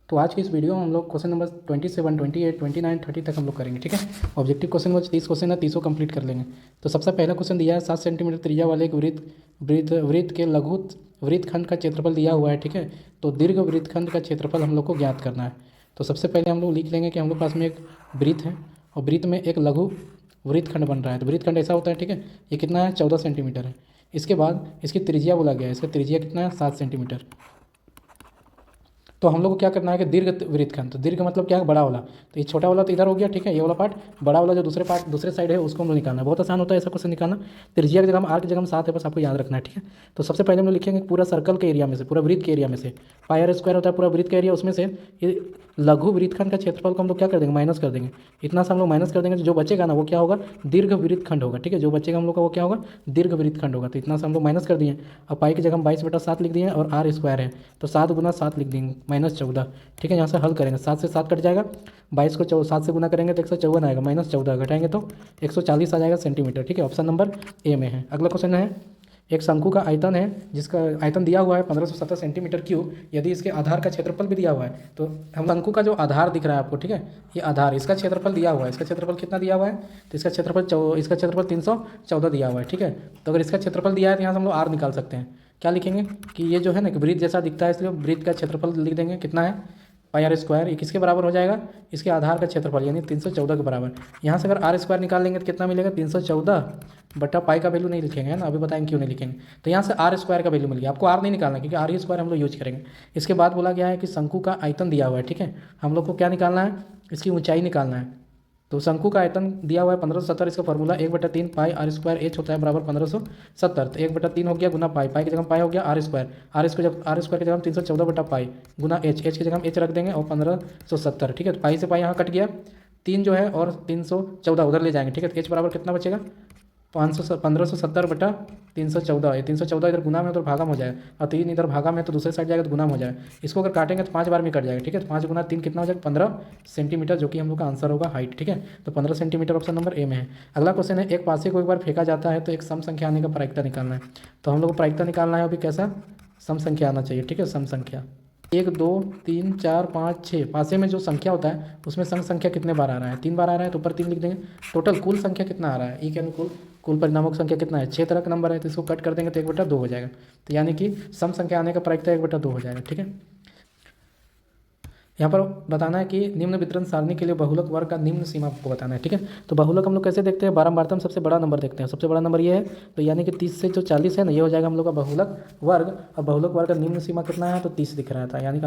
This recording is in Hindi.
तो आज की इस वीडियो में हम लोग क्वेश्चन नंबर 27, 28, 29, 30 तक हम लोग करेंगे। ठीक है, ऑब्जेक्टिव क्वेश्चन में 30 क्वेश्चन है, 30 कंप्लीट कर लेंगे। तो सबसे पहला क्वेश्चन दिया है 7 सेंटीमीटर त्रिज्या वाले एक वृत्त वृत्त वृत्त के लघु वृत्तखंड का क्षेत्रफल दिया हुआ है। ठीक है, तो दीर्घ वृत्तखंड का क्षेत्रफल हम लोग को ज्ञात करना है। तो सबसे पहले हम लोग लिख लेंगे कि हम लोग पास में एक वृत्त है और वृत्त में एक लघु वृत्तखंड बन रहा है। तो वृत्तखंड ऐसा होता है, ठीक है, ये कितना है, 14 सेंटीमीटर है। इसके बाद इसकी त्रिज्या बोला गया है, इसका त्रिज्या कितना है, 7 सेंटीमीटर। तो हम लोग को क्या करना है कि दीर्घ वृत्तखंड, तो दीर्घ मतलब क्या है, बड़ा वाला। तो ये छोटा वाला तो इधर हो गया, ठीक है, ये वाला पार्ट, बड़ा वाला जो दूसरे साइड है उसको हम लोग निकालना है। बहुत आसान होता है ऐसा क्वेश्चन निकालना। त्रिज्या की जगह आर की जगह 7 है, बस आपको याद रखना है। ठीक है, तो सबसे पहले हम लोग लिखेंगे पूरा सर्कल के एरिया में से, पूरा वृत्त के एरिया में से पाई आर स्क्वायर होता है पूरा वृत्त का एरिया, उसमें से ये लघु वृत्तखंड का क्षेत्रफल को हम लोग क्या कर देंगे, माइनस कर देंगे। इतना सा हम लोग माइनस कर देंगे, तो जो बचेगा ना वो क्या होगा, दीर्घ वृत्तखंड होगा। ठीक है, जो बचेगा हम लोग का वो क्या होगा, दीर्घ वृत्तखंड होगा। तो इतना सा हम लोग माइनस कर दिए। अब पाई की जगह हम 22/7 लिख दिए और आर स्क्वायर है तो 7 गुना 7 लिख देंगे, -14। ठीक है, यहाँ से हल करेंगे, 7 से 7 कट जाएगा, 22 को 7 से गुना करेंगे तो 154 आएगा, -14 घटाएंगे तो 140 आ जाएगा सेंटीमीटर। ठीक है, ऑप्शन नंबर ए में है। अगला क्वेश्चन है, एक शंकु का आयतन है जिसका आयतन दिया हुआ है 1570 सेंटीमीटर क्यूब, यदि इसके आधार का क्षेत्रफल भी दिया हुआ है। तो हम शंकु का जो आधार दिख रहा है आपको, ठीक है, ये आधार, इसका क्षेत्रफल दिया हुआ है। इसका क्षेत्रफल कितना दिया हुआ है, तो इसका क्षेत्रफल 314 दिया हुआ है। ठीक है, तो अगर इसका क्षेत्रफल दिया है तो यहाँ से हम लोग आर निकाल सकते हैं। क्या लिखेंगे कि ये जो है ना वृत्त जैसा दिखता है, इसलिए वृत्त का क्षेत्रफल लिख देंगे, कितना है, पाई आर स्क्वायर। ये किसके बराबर हो जाएगा, इसके आधार का क्षेत्रफल यानी 314 के बराबर। यहाँ से अगर आर स्क्वायर निकाल लेंगे तो कितना मिलेगा, 314 बटा पाई का वैल्यू नहीं लिखेंगे, है ना, अभी बताएंगे क्यों नहीं लिखेंगे। तो यहाँ से आर स्क्वायर का वैल्यू मिल गया, आपको आर नहीं निकालना क्योंकि आर स्क्वायर हम लोग यूज करेंगे। इसके बाद बोला गया है कि शंकु का आयतन दिया हुआ है। ठीक है, हम लोग को क्या निकालना है, इसकी ऊंचाई निकालना है। तो शंकु का आयतन दिया हुआ है 1570, इसका formula 1/3 pi r square h होता है बराबर 1570। तो 1/3 हो गया गुना पाई की जगह पाई हो गया आर स्क्वायर, आर स्क्वायर की जगह 314 बटा पाई गुना एच की जगह एच रख देंगे और 1570। ठीक है, तो पाई से पाई यहाँ कट गया, 3 जो है और 314 उधर ले जाएंगे। ठीक है, तो एच बराबर कितना बचेगा, 1570 बटा 314। ये 314 इधर गुना में उधर भागा में हो जाएगा और 3 इधर भागा में तो दूसरे साइड जाएगा तो गुना में हो जाएगा। इसको अगर काटेंगे तो 5 बार में कट जाएगा। ठीक है, तो 5 गुना 3 कितना हो जाएगा, 15 सेंटीमीटर, जो कि हम लोग का आंसर होगा हाइट। ठीक है, तो 15 सेंटीमीटर ऑप्शन नंबर ए में है। अगला क्वेश्चन है, एक पासे को एक बार फेंका जाता है तो एक सम संख्या आने का प्रायिकता निकालना है। तो हम लोग को प्रायिकता निकालना है, अभी कैसा सम संख्या आना चाहिए। ठीक है, सम संख्या 1 2 3 4 5 6, पासे में जो संख्या होता है उसमें सम संख्या कितने बार आ रहा है, 3 बार आ रहा है तो ऊपर 3 लिख देंगे। टोटल कुल संख्या कितना आ रहा है, ई के अनुकूल कुल परिणामों की संख्या कितना है, 6 तरह का नंबर है, तो इसको कट कर देंगे तो 1/2 हो जाएगा। तो यानी कि सम संख्या आने का प्रायिकता 1/2 हो जाएगा। ठीक है, यहाँ पर बताना है कि निम्न वितरण सारणी के लिए बहुलक वर्ग का निम्न सीमा आपको बताना है। ठीक है, तो बहुलक हम लोग कैसे देखते हैं, बारंबारता में सबसे बड़ा नंबर देखते हैं, सबसे बड़ा नंबर ये है। तो यानी कि 30 से जो 40 है ना, ये हो जाएगा हम लोग का बहुलक वर्ग। और बहुलक वर्ग का निम्न सीमा कितना है, तो 30 दिख रहा था, यानी कि